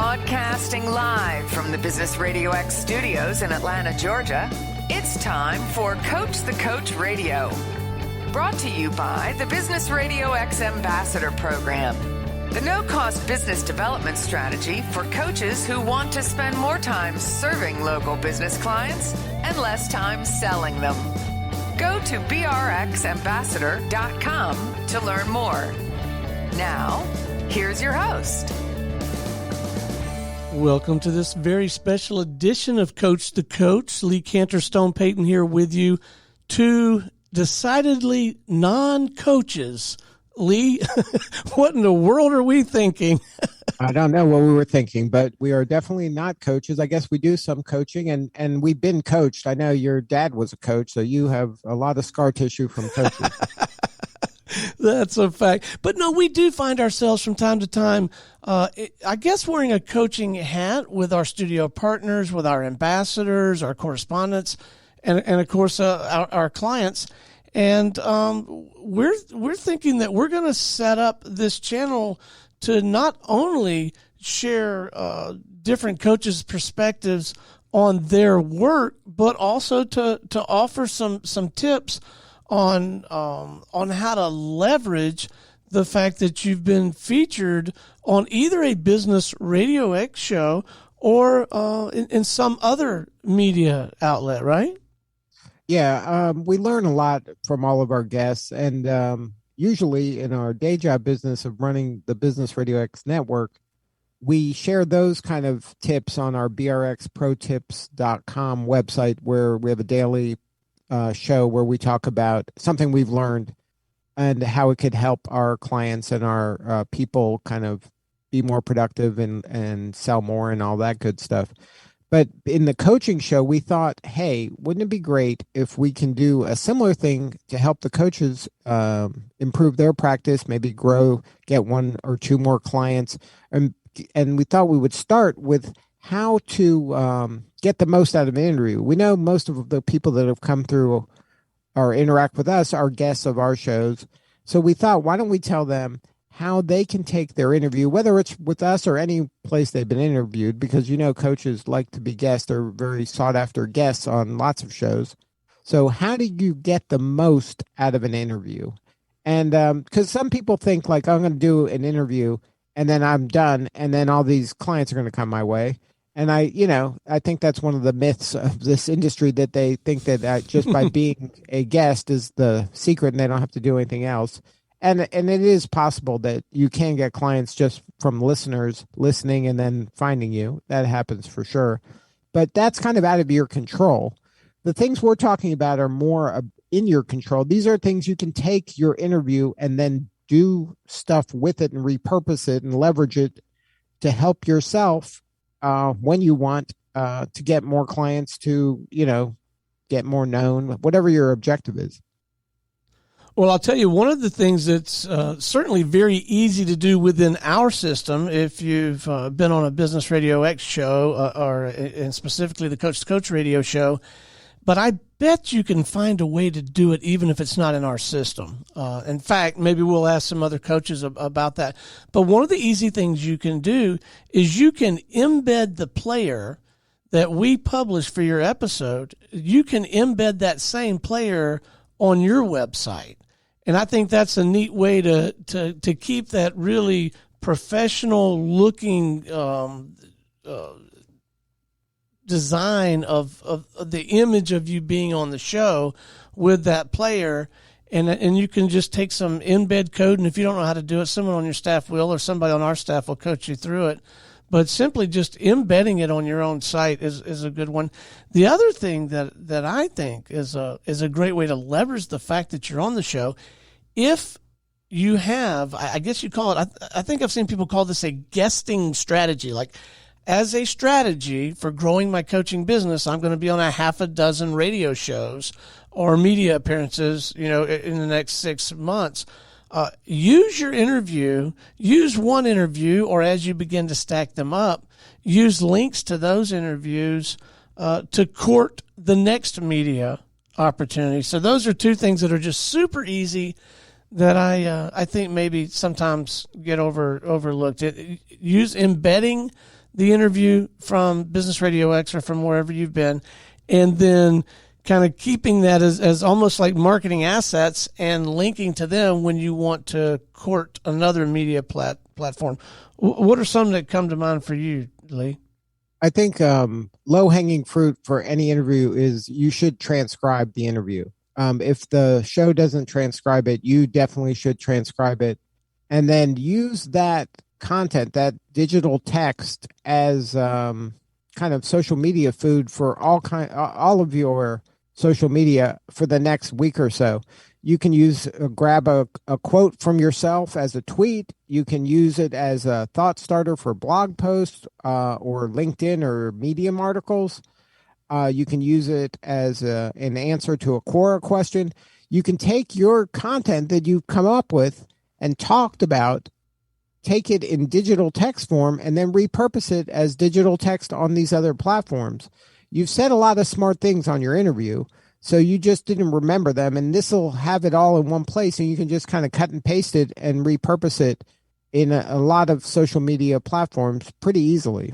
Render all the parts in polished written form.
Broadcasting live from the Business RadioX studios in Atlanta, Georgia, it's time for Coach the Coach Radio. Brought to you by the Business RadioX Ambassador Program, the no-cost business development strategy for coaches who want to spend more time serving local business clients and less time selling them. Go to brxambassador.com to learn more. Now, here's your host. Welcome to this very special edition of Coach the Coach. Lee Cantor-Stone Payton here with you. Two decidedly non-coaches. Lee, what in the world are we thinking? I don't know what we were thinking, but we are definitely not coaches. I guess we do some coaching, and we've been coached. I know your dad was a coach, so you have a lot of scar tissue from coaching. That's a fact. But no, we do find ourselves from time to time, I guess, wearing a coaching hat with our studio partners, with our ambassadors, our correspondents, and of course, our clients. And we're thinking that we're going to set up this channel to not only share different coaches' perspectives on their work, but also to offer some tips on how to leverage the fact that you've been featured on either a Business RadioX show or in some other media outlet, right? Yeah, we learn a lot from all of our guests, and usually in our day job business of running the Business RadioX network, we share those kind of tips on our brxprotips.com website, where we have a daily show where we talk about something we've learned and how it could help our clients and our people kind of be more productive and sell more and all that good stuff. But in the coaching show, we thought, hey, wouldn't it be great if we can do a similar thing to help the coaches improve their practice, maybe grow, get one or two more clients. And we thought we would start with how to get the most out of an interview. We know most of the people that have come through or interact with us are guests of our shows. So we thought, why don't we tell them how they can take their interview, whether it's with us or any place they've been interviewed, because, you know, coaches like to be guests. They're very sought after guests on lots of shows. So how do you get the most out of an interview? And because some people think like, I'm going to do an interview and then I'm done, and then all these clients are going to come my way. And I think that's one of the myths of this industry, that they think that just by being a guest is the secret and they don't have to do anything else. And it is possible that you can get clients just from listeners listening and then finding you. That happens for sure. But that's kind of out of your control. The things we're talking about are more in your control. These are things you can take your interview and then do stuff with it and repurpose it and leverage it to help yourself when you want to get more clients, to, get more known, whatever your objective is. Well, I'll tell you, one of the things that's certainly very easy to do within our system, if you've been on a Business RadioX show and specifically the Coach to Coach radio show, but I bet you can find a way to do it even if it's not in our system. In fact, maybe we'll ask some other coaches about that. But one of the easy things you can do is you can embed the player that we publish for your episode. You can embed that same player on your website. And I think that's a neat way to keep that really professional looking design of the image of you being on the show with that player. And you can just take some embed code. And if you don't know how to do it, someone on your staff will, or somebody on our staff will coach you through it. But simply just embedding it on your own site is a good one. The other thing that I think is a great way to leverage the fact that you're on the show, if you have, I guess you call it, I think I've seen people call this a guesting strategy. Like, as a strategy for growing my coaching business, I'm going to be on a half a dozen radio shows or media appearances, in the next 6 months. Use your interview, use one interview, or as you begin to stack them up, use links to those interviews to court the next media opportunity. So those are two things that are just super easy that I think maybe sometimes get overlooked. Use embedding the interview from Business Radio X or from wherever you've been, and then kind of keeping that as almost like marketing assets and linking to them when you want to court another media platform. What are some that come to mind for you, Lee? I think low-hanging fruit for any interview is you should transcribe the interview. If the show doesn't transcribe it, you definitely should transcribe it. And then use that content, that digital text, as kind of social media food for all of your social media for the next week or so. You can grab a quote from yourself as a tweet. You can use it as a thought starter for blog posts or LinkedIn or Medium articles. You can use it as an answer to a Quora question. You can take your content that you've come up with and talked about, take it in digital text form, and then repurpose it as digital text on these other platforms. You've said a lot of smart things on your interview, so you just didn't remember them, and this will have it all in one place, and you can just kind of cut and paste it and repurpose it in a lot of social media platforms pretty easily.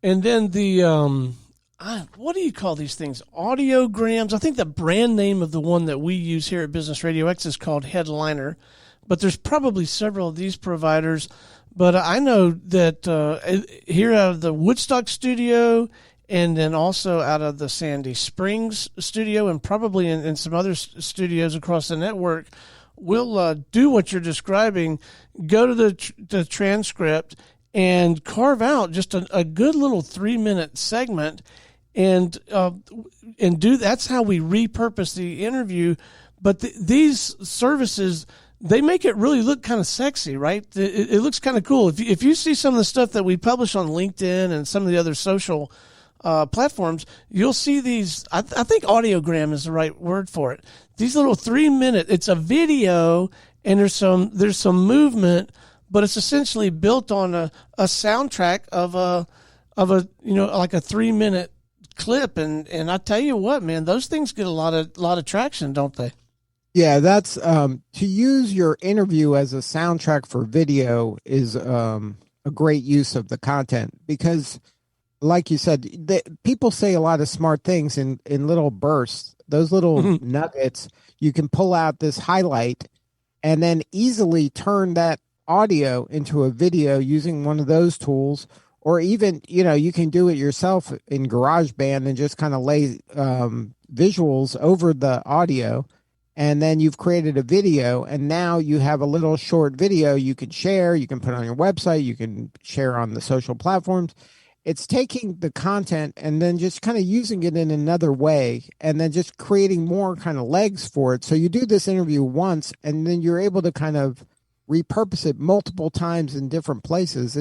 And then the, what do you call these things? Audiograms. I think the brand name of the one that we use here at Business Radio X is called Headliner, but there's probably several of these providers. But I know that here out of the Woodstock studio and then also out of the Sandy Springs studio and probably in some other studios across the network, we'll do what you're describing, go to the transcript and carve out just a good little 3-minute segment and do that's how we repurpose the interview. But these services, they make it really look kind of sexy, right? It looks kind of cool. If you see some of the stuff that we publish on LinkedIn and some of the other social platforms, you'll see these. I think audiogram is the right word for it. These little 3-minute. It's a video, and there's some movement, but it's essentially built on a soundtrack of a like a 3-minute clip. And I tell you what, man, those things get a lot of traction, don't they? Yeah, that's to use your interview as a soundtrack for video is a great use of the content because, like you said, people say a lot of smart things in little bursts. Those little nuggets, you can pull out this highlight and then easily turn that audio into a video using one of those tools, or even, you can do it yourself in GarageBand and just kind of lay visuals over the audio. And then you've created a video, and now you have a little short video you can share, you can put on your website, you can share on the social platforms. It's taking the content and then just kind of using it in another way and then just creating more kind of legs for it. So you do this interview once, and then you're able to kind of repurpose it multiple times in different places.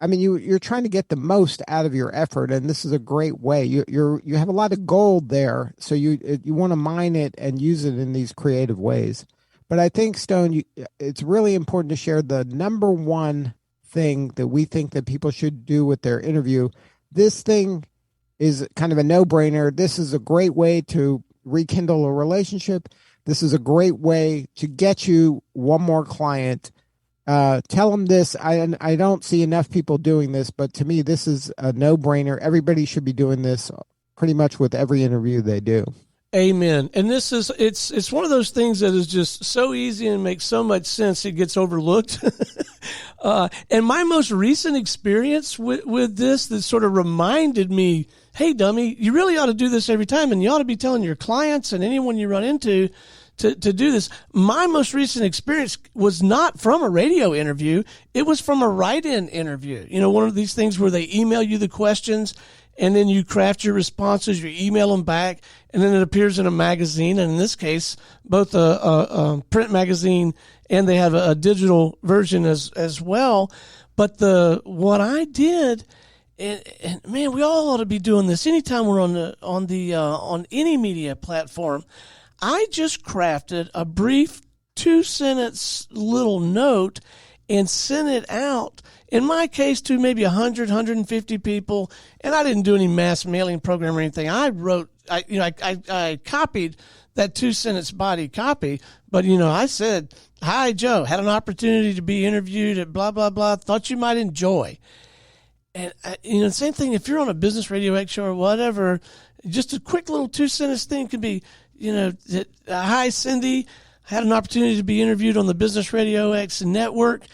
You're trying to get the most out of your effort, and this is a great way. You have a lot of gold there, so you want to mine it and use it in these creative ways. But I think, Stone, it's really important to share the number one thing that we think that people should do with their interview. This thing is kind of a no-brainer. This is a great way to rekindle a relationship. This is a great way to get you one more client. Tell them this. I don't see enough people doing this, but to me, this is a no-brainer. Everybody should be doing this pretty much with every interview they do. Amen. And this is, it's one of those things that is just so easy and makes so much sense it gets overlooked. And my most recent experience with this that sort of reminded me, hey, dummy, you really ought to do this every time, and you ought to be telling your clients and anyone you run into to do this. My most recent experience was not from a radio interview. It was from a write-in interview. One of these things where they email you the questions and then you craft your responses, you email them back, and then it appears in a magazine. And in this case, both a print magazine and they have a digital version as well. But what I did, and man, we all ought to be doing this anytime we're on any media platform. I just crafted a brief 2-sentence little note and sent it out, in my case, to maybe 100, 150 people. And I didn't do any mass mailing program or anything. I copied that 2-sentence body copy. But, I said, "Hi, Joe, had an opportunity to be interviewed at blah, blah, blah, thought you might enjoy." And, same thing, if you're on a Business Radio X show or whatever, just a quick little 2-sentence thing could be, "Hi, Cindy, had an opportunity to be interviewed on the Business Radio X network,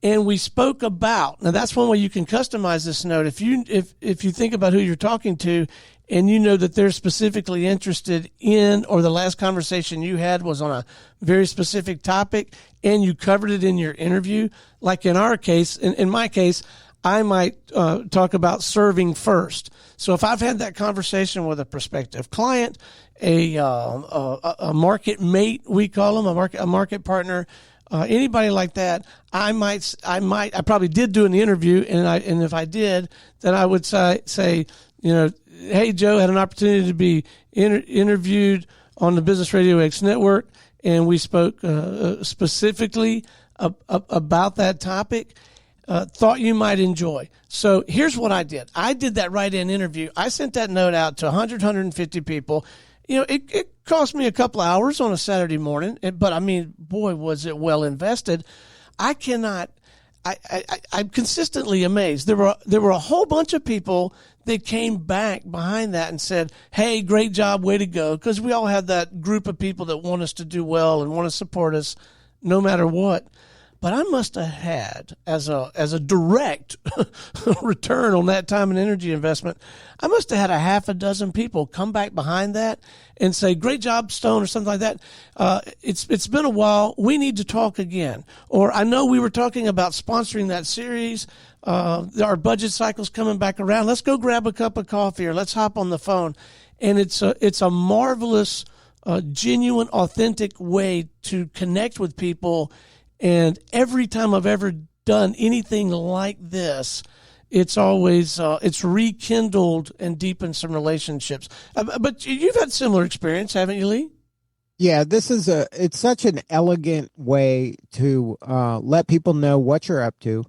and we spoke about." Now, that's one way you can customize this note. If you think about who you're talking to, and you know that they're specifically interested in, or the last conversation you had was on a very specific topic, and you covered it in your interview, like in our case, in my case, I might talk about serving first. So if I've had that conversation with a prospective client, a market mate, we call them, a market partner, anybody like that, I probably did do an interview, and if I did, then I would say, "Hey, Joe, had an opportunity to be interviewed on the Business Radio X network, and we spoke specifically about that topic. Thought you might enjoy." So here's what I did. I did that write-in interview. I sent that note out to 100, 150 people. It cost me a couple of hours on a Saturday morning, but I mean, boy, was it well invested. I'm consistently amazed. There were a whole bunch of people that came back behind that and said, "Hey, great job, way to go." Because we all have that group of people that want us to do well and want to support us no matter what. But I must have had, as a direct return on that time and energy investment, I must have had a half a dozen people come back behind that and say, "Great job, Stone," or something like that. It's been a while. We need to talk again. Or, "I know we were talking about sponsoring that series. Our budget cycle's coming back around. Let's go grab a cup of coffee, or let's hop on the phone." And it's a marvelous, genuine, authentic way to connect with people. And every time I've ever done anything like this, it's always it's rekindled and deepened some relationships. But you've had similar experience, haven't you, Lee? Yeah, it's such an elegant way to let people know what you're up to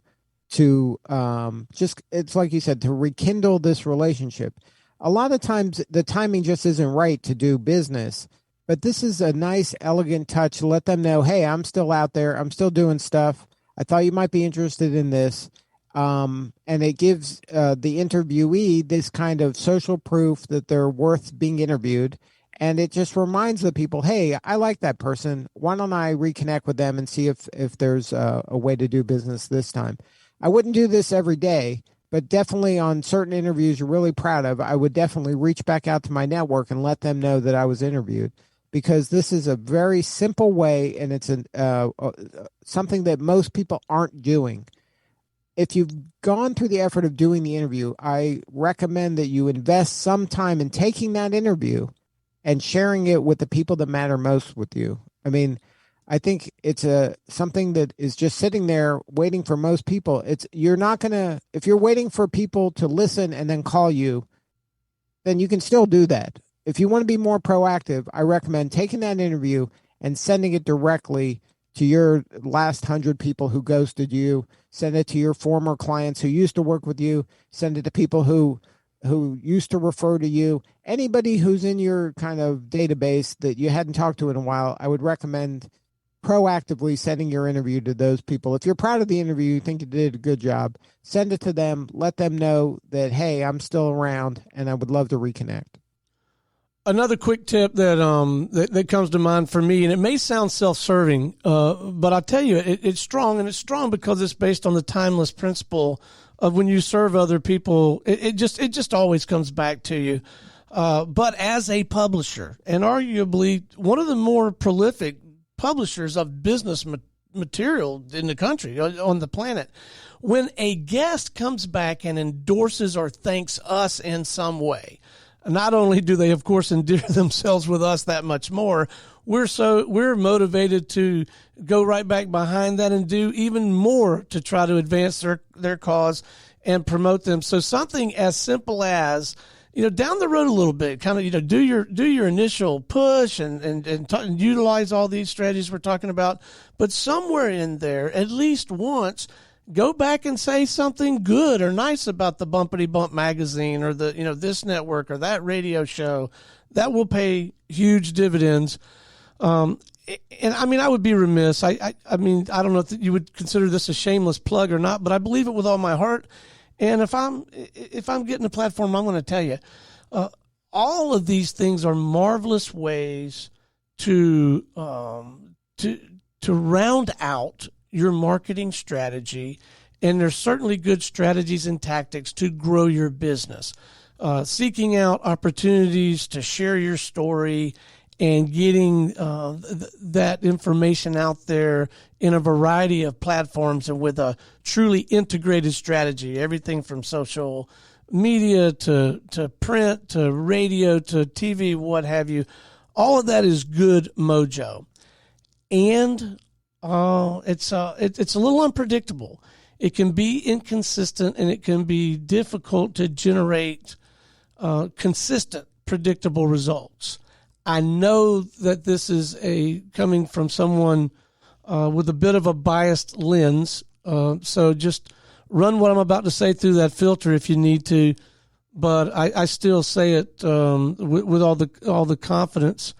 it's like you said, to rekindle this relationship. A lot of times the timing just isn't right to do business. But this is a nice, elegant touch to let them know, "Hey, I'm still out there. I'm still doing stuff. I thought you might be interested in this." And it gives the interviewee this kind of social proof that they're worth being interviewed. And it just reminds the people, "Hey, I like that person. Why don't I reconnect with them and see if there's a way to do business this time?" I wouldn't do this every day, but definitely on certain interviews you're really proud of, I would definitely reach back out to my network and let them know that I was interviewed. Because this is a very simple way, and it's something that most people aren't doing. If you've gone through the effort of doing the interview, I recommend that you invest some time in taking that interview and sharing it with the people that matter most with you. I mean, I think it's something that is just sitting there waiting for most people. If you're waiting for people to listen and then call you, then you can still do that. If you want to be more proactive, I recommend taking that interview and sending it directly to your last 100 people who ghosted you. Send it to your former clients who used to work with you. Send it to people who used to refer to you. Anybody who's in your kind of database that you hadn't talked to in a while, I would recommend proactively sending your interview to those people. If you're proud of the interview, you think you did a good job, send it to them. Let them know that, "Hey, I'm still around and I would love to reconnect." Another quick tip that comes to mind for me, and it may sound self-serving, but I'll tell you, it's strong, and it's strong because it's based on the timeless principle of when you serve other people, it just always comes back to you. But as a publisher, and arguably one of the more prolific publishers of business material in the country, on the planet, when a guest comes back and endorses or thanks us in some way, not only do they, of course, endear themselves with us that much more, we're motivated to go right back behind that and do even more to try to advance their cause and promote them. So something as simple as, down the road a little bit, kind of, do your initial push and utilize all these strategies we're talking about, but somewhere in there, at least once, go back and say something good or nice about the Bumpity Bump magazine or the, this network or that radio show. That will pay huge dividends. And I mean, I would be remiss. I mean, I don't know if you would consider this a shameless plug or not, but I believe it with all my heart. And if I'm getting a platform, I'm going to tell you, all of these things are marvelous ways to round out your marketing strategy. And there's certainly good strategies and tactics to grow your business. Seeking out opportunities to share your story and getting that information out there in a variety of platforms and with a truly integrated strategy, everything from social media to print to radio to TV, what have you. All of that is good mojo. And it's a little unpredictable. It can be inconsistent and it can be difficult to generate consistent, predictable results. I know that this is coming from someone with a bit of a biased lens. So just run what I'm about to say through that filter if you need to. But I still say it with all the confidence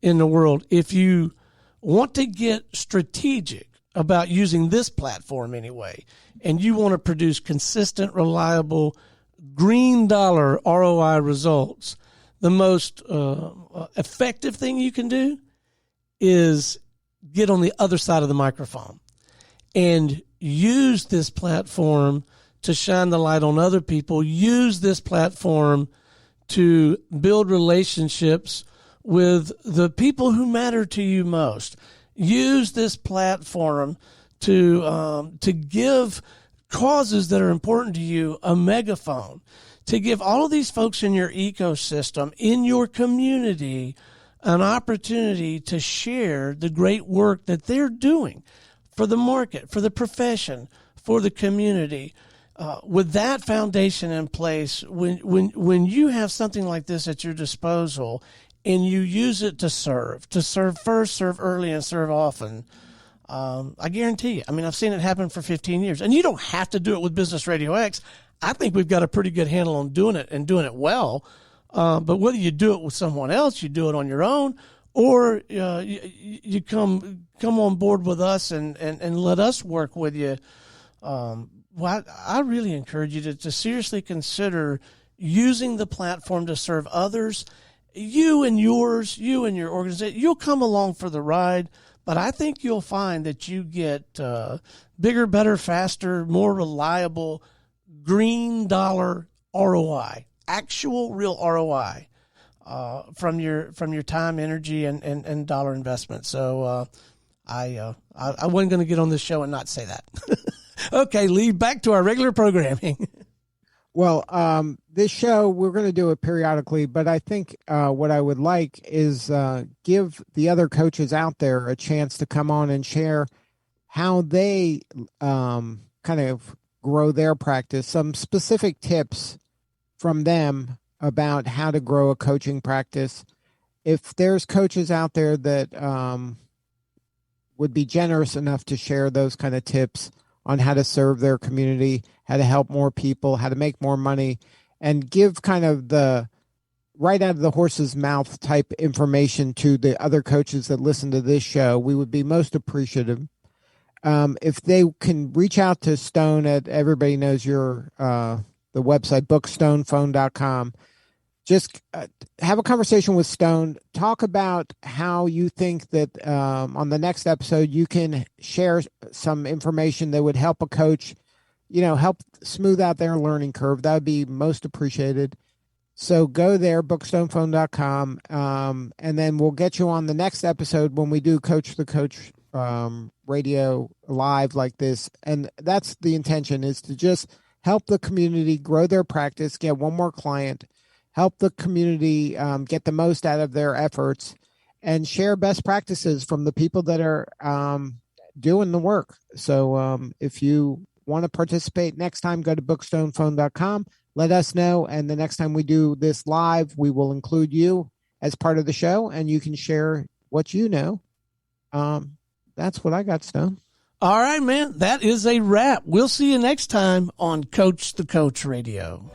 in the world. If you want to get strategic about using this platform anyway, and you want to produce consistent, reliable, green dollar ROI results, the most effective thing you can do is get on the other side of the microphone and use this platform to shine the light on other people. Use this platform to build relationships with the people who matter to you most. Use this platform to give causes that are important to you a megaphone, to give all of these folks in your ecosystem, in your community, an opportunity to share the great work that they're doing for the market, for the profession, for the community. With that foundation in place, when you have something like this at your disposal and you use it to serve first, serve early, and serve often, I guarantee you, I mean, I've seen it happen for 15 years. And you don't have to do it with Business Radio X. I think we've got a pretty good handle on doing it and doing it well. But whether you do it with someone else, you do it on your own, or you come on board with us and let us work with you. Well, I really encourage you to seriously consider using the platform to serve others. You and your organization, you'll come along for the ride, but I think you'll find that you get bigger, better, faster, more reliable, green dollar ROI, actual real ROI from your time, energy, and dollar investment. So I wasn't going to get on this show and not say that. Okay, Lee, back to our regular programming. Well, this show, we're going to do it periodically, but I think what I would like is give the other coaches out there a chance to come on and share how they kind of grow their practice, some specific tips from them about how to grow a coaching practice. If there's coaches out there that would be generous enough to share those kind of tips on how to serve their community, how to help more people, how to make more money, and give kind of the right out of the horse's mouth type information to the other coaches that listen to this show, we would be most appreciative. If they can reach out to Stone at, everybody knows your the website, bookstonephone.com. Just have a conversation with Stone. Talk about how you think that on the next episode you can share some information that would help a coach, help smooth out their learning curve. That would be most appreciated. So go there, bookstonephone.com, and then we'll get you on the next episode when we do Coach the Coach radio live like this. And that's the intention, is to just help the community grow their practice, get one more client, help the community get the most out of their efforts, and share best practices from the people that are doing the work. So if you want to participate next time, go to bookstonephone.com. Let us know. And the next time we do this live, we will include you as part of the show, and you can share what you know. That's what I got, Stone. All right, man. That is a wrap. We'll see you next time on Coach the Coach Radio.